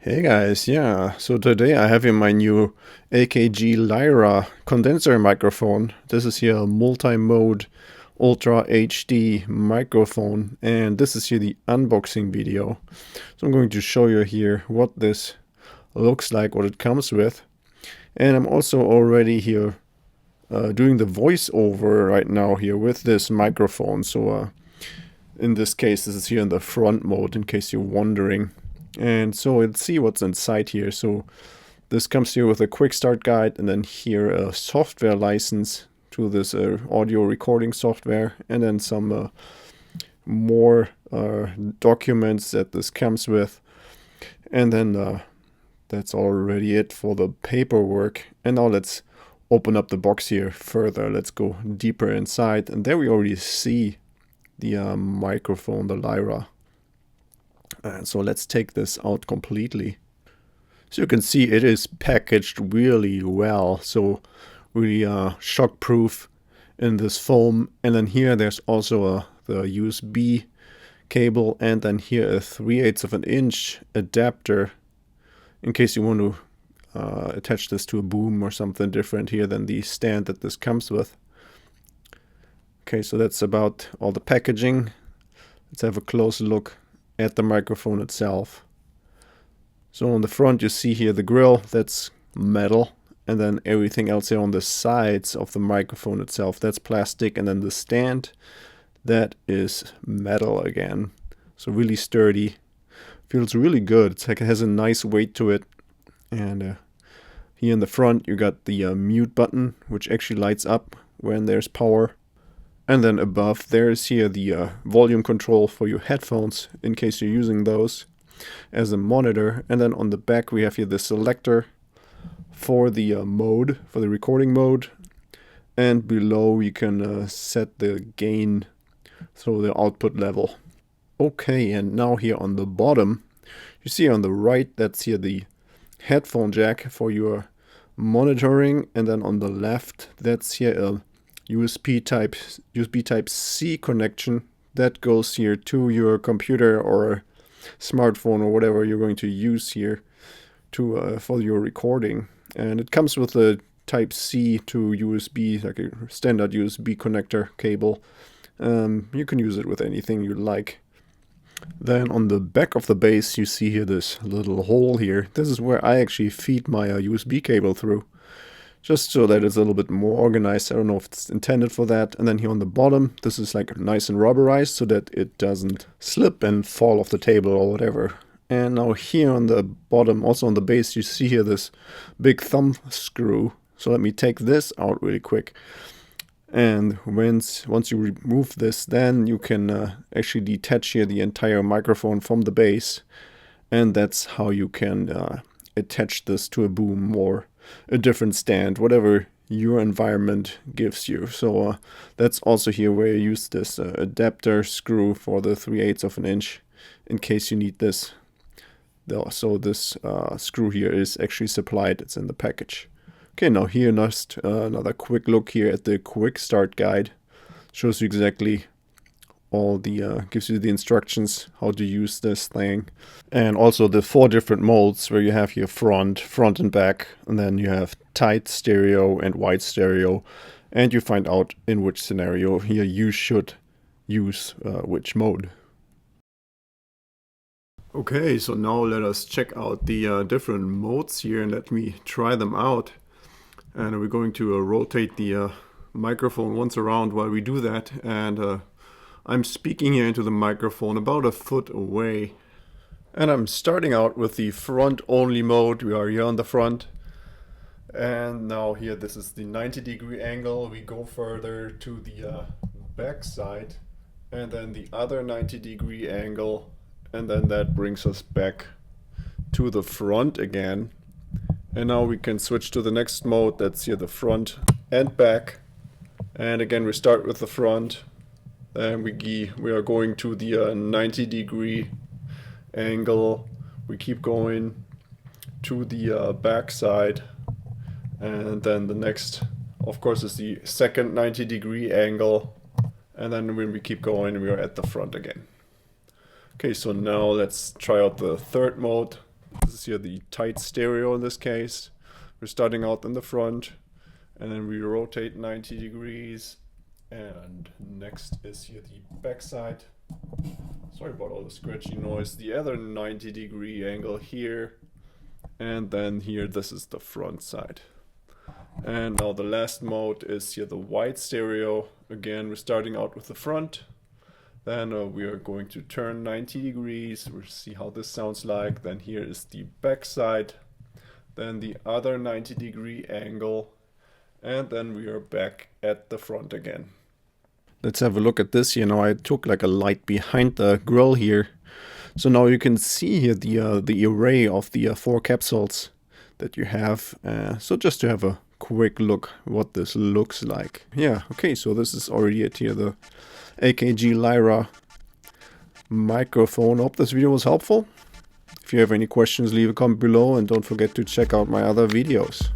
Hey guys, yeah, so today I have here my new AKG Lyra condenser microphone. This is here a multi-mode Ultra HD microphone, and this is here the unboxing video. So I'm going to show you here what this looks like, what it comes with. And I'm also already here doing the voiceover right now here with this microphone. So in this case, this is here in the front mode in case you're wondering. And so let's see what's inside here. So this comes here with a Quickstart guide, and then here a software license to this audio recording software, and then some more documents that this comes with. And then that's already it for the paperwork. And now let's open up the box here further. Let's go deeper inside, and there we already see the microphone, the Lyra. And so let's take this out completely. So you can see it is packaged really well, so really shock proof in this foam. And then here there's also the USB cable, and then here a 3/8 of an inch adapter in case you want to attach this to a boom or something different here than the stand that this comes with. Okay, so that's about all the packaging. Let's have a close look at the microphone itself. So on the front you see here the grill, that's metal, and then everything else here on the sides of the microphone itself, that's plastic, and then the stand, that is metal again. So really sturdy, feels really good. It's like it has a nice weight to it. And here in the front you got the mute button, which actually lights up when there's power. And then above there's here the volume control for your headphones in case you're using those as a monitor. And then on the back we have here the selector for the mode, for the recording mode. And below you can set the gain, so the output level. Okay, and now here on the bottom you see on the right, that's here the headphone jack for your monitoring. And then on the left, that's here a USB type C connection that goes here to your computer or smartphone or whatever you're going to use here to for your recording. And it comes with a type C to USB, like a standard USB connector cable. You can use it with anything you like. Then on the back of the base you see here this little hole here. This is where I actually feed my USB cable through, just so that it's a little bit more organized. I don't know if it's intended for that. And then here on the bottom, this is like nice and rubberized so that it doesn't slip and fall off the table or whatever. And now here on the bottom, also on the base, you see here this big thumb screw. So let me take this out really quick. And once you remove this, then you can actually detach here the entire microphone from the base. And that's how you can attach this to a boom or a different stand, whatever your environment gives you. So that's also here where you use this adapter screw for the 3/8 of an inch in case you need this. So this screw here is actually supplied, it's in the package. Okay, now here next another quick look here at the quick start guide. Shows you exactly all the gives you the instructions how to use this thing, and also the 4 different modes where you have here front and back, and then you have tight stereo and wide stereo, and you find out in which scenario here you should use which mode. Okay, so now let us check out the different modes here and let me try them out. And we're going to rotate the microphone once around while we do that, and I'm speaking here into the microphone about a foot away. And I'm starting out with the front only mode. We are here on the front. And now here, this is the 90-degree angle. We go further to the back side, and then the other 90-degree angle. And then that brings us back to the front again. And now we can switch to the next mode. That's here the front and back. And again, we start with the front. Then we are going to the 90-degree angle. We keep going to the back side. And then the next, of course, is the second 90-degree angle. And then when we keep going, we are at the front again. Okay, so now let's try out the third mode. This is here the tight stereo in this case. We're starting out in the front, and then we rotate 90 degrees. And next is here the back side. Sorry about all the scratchy noise. The other 90-degree angle here. And then here, this is the front side. And now the last mode is here the wide stereo. Again, we're starting out with the front. Then we are going to turn 90 degrees. We'll see how this sounds like. Then here is the back side. Then the other 90-degree angle. And then we are back at the front again. Let's have a look at this here. Now I took like a light behind the grill here. So now you can see here the array of the 4 capsules that you have. So just to have a quick look what this looks like. Yeah, okay, so this is already it here, the AKG Lyra microphone. Hope this video was helpful. If you have any questions, leave a comment below and don't forget to check out my other videos.